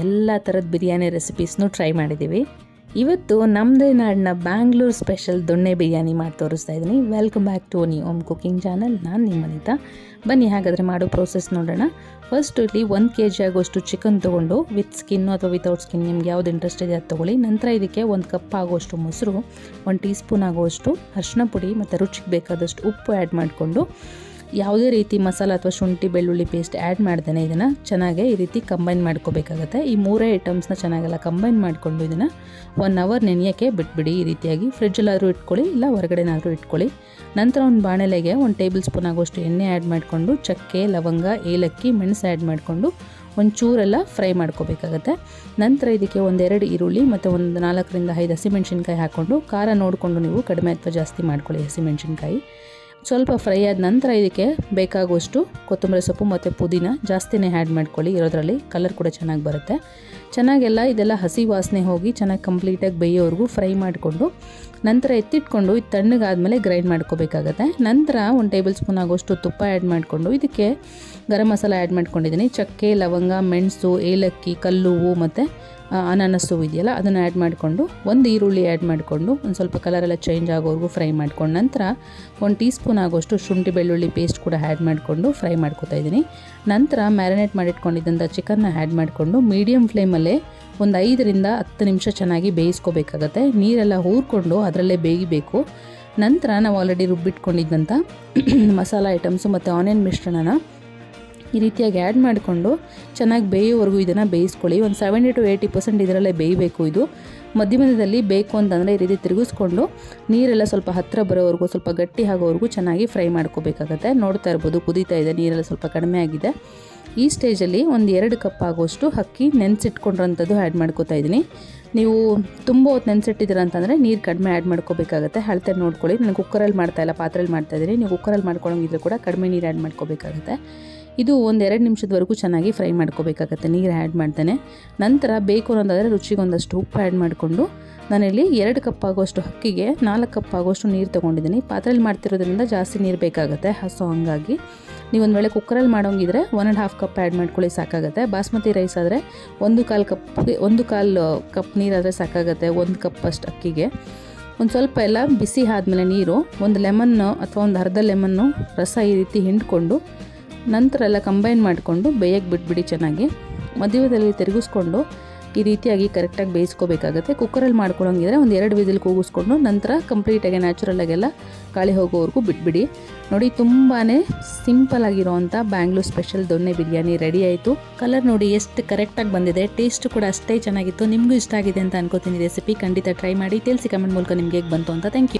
ಎಲ್ಲ ಥರದ ಬಿರಿಯಾನಿ ರೆಸಿಪೀಸ್ನೂ ಟ್ರೈ ಮಾಡಿದ್ದೀವಿ. ಇವತ್ತು ನಮ್ಮದೇ ನಾಡಿನ ಬ್ಯಾಂಗ್ಳೂರು ಸ್ಪೆಷಲ್ ದೊಣ್ಣೆ ಬಿರಿಯಾನಿ ಮಾಡಿ ತೋರಿಸ್ತಾ ಇದ್ದೀನಿ. ವೆಲ್ಕಮ್ ಬ್ಯಾಕ್ ಟು ನಿ ಓಮ್ ಕುಕಿಂಗ್ ಚಾನಲ್. ನಾನು ನಿಮ್ಮ ಅನಿತಾ. ಬನ್ನಿ ಹಾಗಾದರೆ ಮಾಡೋ ಪ್ರೋಸೆಸ್ ನೋಡೋಣ. ಫಸ್ಟ್ ಇಲ್ಲಿ 1 kg ಆಗೋಷ್ಟು ಚಿಕನ್ ತೊಗೊಂಡು ವಿತ್ ಸ್ಕಿನ್ನು ಅಥವಾ ವಿತೌಟ್ ಸ್ಕಿನ್ ನಿಮ್ಗೆ ಯಾವ್ದು ಇಂಟ್ರೆಸ್ಟ್ ಇದೆ ಅದು ತೊಗೊಳ್ಳಿ. ನಂತರ ಇದಕ್ಕೆ 1 ಕಪ್ ಆಗೋಷ್ಟು ಮೊಸರು, 1 ಟೀ ಸ್ಪೂನ್ ಆಗೋಷ್ಟು ಅರಿಶಿನ ಪುಡಿ ಮತ್ತು ರುಚಿಗೆ ಬೇಕಾದಷ್ಟು ಉಪ್ಪು ಆ್ಯಡ್ ಮಾಡಿಕೊಂಡು ಯಾವುದೇ ರೀತಿ ಮಸಾಲ ಅಥವಾ ಶುಂಠಿ ಬೆಳ್ಳುಳ್ಳಿ ಪೇಸ್ಟ್ ಆ್ಯಡ್ ಮಾಡ್ದೇನೆ ಇದನ್ನು ಚೆನ್ನಾಗಿ ಈ ರೀತಿ ಕಂಬೈನ್ ಮಾಡ್ಕೋಬೇಕಾಗತ್ತೆ. ಈ ಮೂರೇ ಐಟಮ್ಸ್ನ ಚೆನ್ನಾಗೆಲ್ಲ ಕಂಬೈನ್ ಮಾಡಿಕೊಂಡು ಇದನ್ನು 1 ಅವರ್ ನೆನೆಯೋಕ್ಕೆ ಬಿಟ್ಬಿಡಿ. ಈ ರೀತಿಯಾಗಿ ಫ್ರಿಜ್ಜಲ್ಲಾದರೂ ಇಟ್ಕೊಳ್ಳಿ, ಇಲ್ಲ ಹೊರಗಡೆನಾದರೂ ಇಟ್ಕೊಳ್ಳಿ. ನಂತರ ಒಂದು ಬಾಣಲೆಗೆ 1 ಟೇಬಲ್ ಸ್ಪೂನ್ ಆಗೋಷ್ಟು ಎಣ್ಣೆ ಆ್ಯಡ್ ಮಾಡಿಕೊಂಡು ಚಕ್ಕೆ, ಲವಂಗ, ಏಲಕ್ಕಿ, ಮೆಣಸು ಆ್ಯಡ್ ಮಾಡಿಕೊಂಡು ಒಂಚೂರೆಲ್ಲ ಫ್ರೈ ಮಾಡ್ಕೋಬೇಕಾಗತ್ತೆ. ನಂತರ ಇದಕ್ಕೆ 1-2 ಈರುಳ್ಳಿ ಮತ್ತು 4 5 ಹಸಿಮೆಣ್ಸಿನ್ಕಾಯಿ ಹಾಕ್ಕೊಂಡು ಖಾರ ನೋಡಿಕೊಂಡು ನೀವು ಕಡಿಮೆ ಅಥವಾ ಜಾಸ್ತಿ ಮಾಡ್ಕೊಳ್ಳಿ ಹಸಿಮೆಣ್ಸಿನ್ಕಾಯಿ. ಸ್ವಲ್ಪ ಫ್ರೈ ಆದ ನಂತರ ಇದಕ್ಕೆ ಬೇಕಾಗುವಷ್ಟು ಕೊತ್ತಂಬರಿ ಸೊಪ್ಪು ಮತ್ತು ಪುದೀನ ಜಾಸ್ತಿನೇ ಆ್ಯಡ್ ಮಾಡ್ಕೊಳ್ಳಿ. ಇರೋದ್ರಲ್ಲಿ ಕಲರ್ ಕೂಡ ಚೆನ್ನಾಗಿ ಬರುತ್ತೆ. ಚೆನ್ನಾಗೆಲ್ಲ ಇದೆಲ್ಲ ಹಸಿ ವಾಸನೆ ಹೋಗಿ ಚೆನ್ನಾಗಿ ಕಂಪ್ಲೀಟಾಗಿ ಬೇಯೋವರೆಗೂ ಫ್ರೈ ಮಾಡಿಕೊಂಡು ನಂತರ ಎತ್ತಿಟ್ಕೊಂಡು ಇದು ತಣ್ಣಗಾದ್ಮೇಲೆ ಗ್ರೈಂಡ್ ಮಾಡ್ಕೋಬೇಕಾಗತ್ತೆ. ನಂತರ 1 ಟೇಬಲ್ ಸ್ಪೂನ್ ಆಗೋಷ್ಟು ತುಪ್ಪ ಆ್ಯಡ್ ಮಾಡಿಕೊಂಡು ಇದಕ್ಕೆ ಗರಂ ಮಸಾಲ ಆ್ಯಡ್ ಮಾಡ್ಕೊಂಡಿದ್ದೀನಿ. ಚಕ್ಕೆ, ಲವಂಗ, ಮೆಣಸು, ಏಲಕ್ಕಿ, ಕಲ್ಲುವು ಮತ್ತು ಅನಾನಸ್ಸು ಇದೆಯಲ್ಲ ಅದನ್ನು ಆ್ಯಡ್ ಮಾಡಿಕೊಂಡು 1 ಈರುಳ್ಳಿ ಆ್ಯಡ್ ಮಾಡಿಕೊಂಡು ಒಂದು ಸ್ವಲ್ಪ ಕಲರೆಲ್ಲ ಚೇಂಜ್ ಆಗೋವರೆಗೂ ಫ್ರೈ ಮಾಡ್ಕೊಂಡು ನಂತರ 1 ಟೀ ಸ್ಪೂನ್ ಆಗೋಷ್ಟು ಶುಂಠಿ ಬೆಳ್ಳುಳ್ಳಿ ಪೇಸ್ಟ್ ಕೂಡ ಆ್ಯಡ್ ಮಾಡಿಕೊಂಡು ಫ್ರೈ ಮಾಡ್ಕೊತಾ ಇದ್ದೀನಿ. ನಂತರ ಮ್ಯಾರಿನೇಟ್ ಮಾಡಿಟ್ಕೊಂಡಿದ್ದಂಥ ಚಿಕನ್ನ ಆ್ಯಡ್ ಮಾಡಿಕೊಂಡು ಮೀಡಿಯಮ್ ಫ್ಲೇಮಲ್ಲೇ ಒಂದು 5ರಿಂದ 10 ನಿಮಿಷ ಚೆನ್ನಾಗಿ ಬೇಯಿಸ್ಕೋಬೇಕಾಗತ್ತೆ. ನೀರೆಲ್ಲ ಹೂರ್ಕೊಂಡು ಅದರಲ್ಲೇ ಬೇಯಬೇಕು. ನಂತರ ನಾವು ಆಲ್ರೆಡಿ ರುಬ್ಬಿಟ್ಕೊಂಡಿದ್ದಂಥ ಮಸಾಲ ಐಟಮ್ಸು ಮತ್ತು ಆನಿಯನ್ ಮಿಶ್ರಣನ ಈ ರೀತಿಯಾಗಿ ಆ್ಯಡ್ ಮಾಡಿಕೊಂಡು ಚೆನ್ನಾಗಿ ಬೇಯೋವರೆಗೂ ಇದನ್ನು ಬೇಯಿಸ್ಕೊಳ್ಳಿ. ಒಂದು 70 to 80% ಇದರಲ್ಲೇ ಬೇಯಬೇಕು. ಇದು ಮಧ್ಯಮದಲ್ಲಿ ಬೇಕು ಅಂತಂದರೆ ಈ ರೀತಿ ತಿರುಗಿಸ್ಕೊಂಡು ನೀರೆಲ್ಲ ಸ್ವಲ್ಪ ಹತ್ತಿರ ಬರೋವರೆಗೂ ಸ್ವಲ್ಪ ಗಟ್ಟಿ ಆಗೋವರೆಗೂ ಚೆನ್ನಾಗಿ ಫ್ರೈ ಮಾಡ್ಕೋಬೇಕಾಗತ್ತೆ. ನೋಡ್ತಾ ಇರ್ಬೋದು ಕುದೀತಾ ಇದೆ, ನೀರೆಲ್ಲ ಸ್ವಲ್ಪ ಕಡಿಮೆ ಆಗಿದೆ. ಈ ಸ್ಟೇಜಲ್ಲಿ 1-2 ಕಪ್ ಆಗೋಷ್ಟು ಅಕ್ಕಿ ನೆನೆಸಿಟ್ಕೊಂಡಿರೋಂಥದ್ದು ಆ್ಯಡ್ ಮಾಡ್ಕೋತಾ ಇದ್ದೀನಿ. ನೀವು ತುಂಬ ಹೊತ್ತು ನೆನೆಸಿಟ್ಟಿದ್ದೀರ ಅಂತಂದರೆ ನೀರು ಕಡಿಮೆ ಆ್ಯಡ್ ಮಾಡ್ಕೋಬೇಕಾಗತ್ತೆ. ಅಳತೆ ನೋಡ್ಕೊಳ್ಳಿ. ನಾನು ಕುಕ್ಕರಲ್ಲಿ ಮಾಡ್ತಾಯಿಲ್ಲ, ಪಾತ್ರೆಯಲ್ಲಿ ಮಾಡ್ತಾಯಿದ್ದೀನಿ. ನೀವು ಕುಕ್ಕರಲ್ಲಿ ಮಾಡ್ಕೊಳ್ಳೋಂಗಿದ್ರೆ ಕೂಡ ಕಡಿಮೆ ನೀರು ಆ್ಯಡ್ ಮಾಡ್ಕೋಬೇಕಾಗತ್ತೆ. ಇದು 1-2 ನಿಮಿಷದವರೆಗೂ ಚೆನ್ನಾಗಿ ಫ್ರೈ ಮಾಡ್ಕೋಬೇಕಾಗತ್ತೆ ನೀರು ಆ್ಯಡ್ ಮಾಡ್ತಾನೆ. ನಂತರ ಬೇಕು ಅನ್ನೋದಾದರೆ ರುಚಿಗೆ ಒಂದಷ್ಟು ಉಪ್ಪು ಆ್ಯಡ್ ಮಾಡಿಕೊಂಡು ನಾನಿಲ್ಲಿ 2 ಕಪ್ ಆಗೋಷ್ಟು ಅಕ್ಕಿಗೆ 4 ಕಪ್ ಆಗೋಷ್ಟು ನೀರು ತೊಗೊಂಡಿದ್ದೀನಿ. ಪಾತ್ರೆಯಲ್ಲಿ ಮಾಡ್ತಿರೋದ್ರಿಂದ ಜಾಸ್ತಿ ನೀರು ಬೇಕಾಗುತ್ತೆ. ಹಾಗಾಗಿ ನೀವು ಒಂದು ವೇಳೆ ಕುಕ್ಕರಲ್ಲಿ ಮಾಡೋಂಗಿದ್ರೆ 1.5 ಕಪ್ ಆ್ಯಡ್ ಮಾಡ್ಕೊಳ್ಳಿ, ಸಾಕಾಗುತ್ತೆ. ಬಾಸ್ಮತಿ ರೈಸ್ ಆದರೆ 1/4 ಕಪ್ ನೀರಾದರೆ ಸಾಕಾಗುತ್ತೆ. 1 ಕಪ್ ಅಷ್ಟು ಅಕ್ಕಿಗೆ ಒಂದು ಸ್ವಲ್ಪ ಎಲ್ಲ ಬಿಸಿ ಆದಮೇಲೆ ನೀರು, ಒಂದು ಲೆಮನ್ನು ಅಥವಾ ಒಂದು ಅರ್ಧ ಲೆಮನ್ನು ರಸ ಈ ರೀತಿ ಹಿಂಡ್ಕೊಂಡು ನಂತರ ಎಲ್ಲ ಕಂಬೈನ್ ಮಾಡಿಕೊಂಡು ಬೇಯಕ್ಕೆ ಬಿಟ್ಬಿಡಿ. ಚೆನ್ನಾಗಿ ಮಧ್ಯದಲ್ಲಿ ತಿರುಗಿಸ್ಕೊಂಡು ಈ ರೀತಿಯಾಗಿ ಕರೆಕ್ಟಾಗಿ ಬೇಯಿಸ್ಕೋಬೇಕಾಗತ್ತೆ. ಕುಕ್ಕರಲ್ಲಿ ಮಾಡ್ಕೊಳ್ಳೋಂಗಿದ್ರೆ 1-2 ವಿಸಿಲ್ ಕೂಗಿಸ್ಕೊಂಡು ನಂತರ ಕಂಪ್ಲೀಟಾಗಿ ನ್ಯಾಚುರಲಾಗೆಲ್ಲ ಗಾಳಿ ಹೋಗೋವರೆಗೂ ಬಿಟ್ಬಿಡಿ. ನೋಡಿ, ತುಂಬಾ ಸಿಂಪಲ್ ಆಗಿರೋವಂಥ ಬ್ಯಾಂಗ್ಳೂರು ಸ್ಪೆಷಲ್ ದೊಣ್ಣೆ ಬಿರಿಯಾನಿ ರೆಡಿ ಆಯಿತು. ಕಲರ್ ನೋಡಿ ಎಷ್ಟು ಕರೆಕ್ಟಾಗಿ ಬಂದಿದೆ. ಟೇಸ್ಟ್ ಕೂಡ ಅಷ್ಟೇ ಚೆನ್ನಾಗಿತ್ತು. ನಿಮಗೂ ಇಷ್ಟ ಆಗಿದೆ ಅಂತ ಅನ್ಕೋತೀನಿ. ರೆಸಿಪಿ ಖಂಡಿತ ಟ್ರೈ ಮಾಡಿ ತಿಳಿಸಿ ಕಮೆಂಟ್ ಮೂಲಕ ನಿಮ್ಗೆ ಹೇಗೆ ಬಂತು ಅಂತ. Thank you.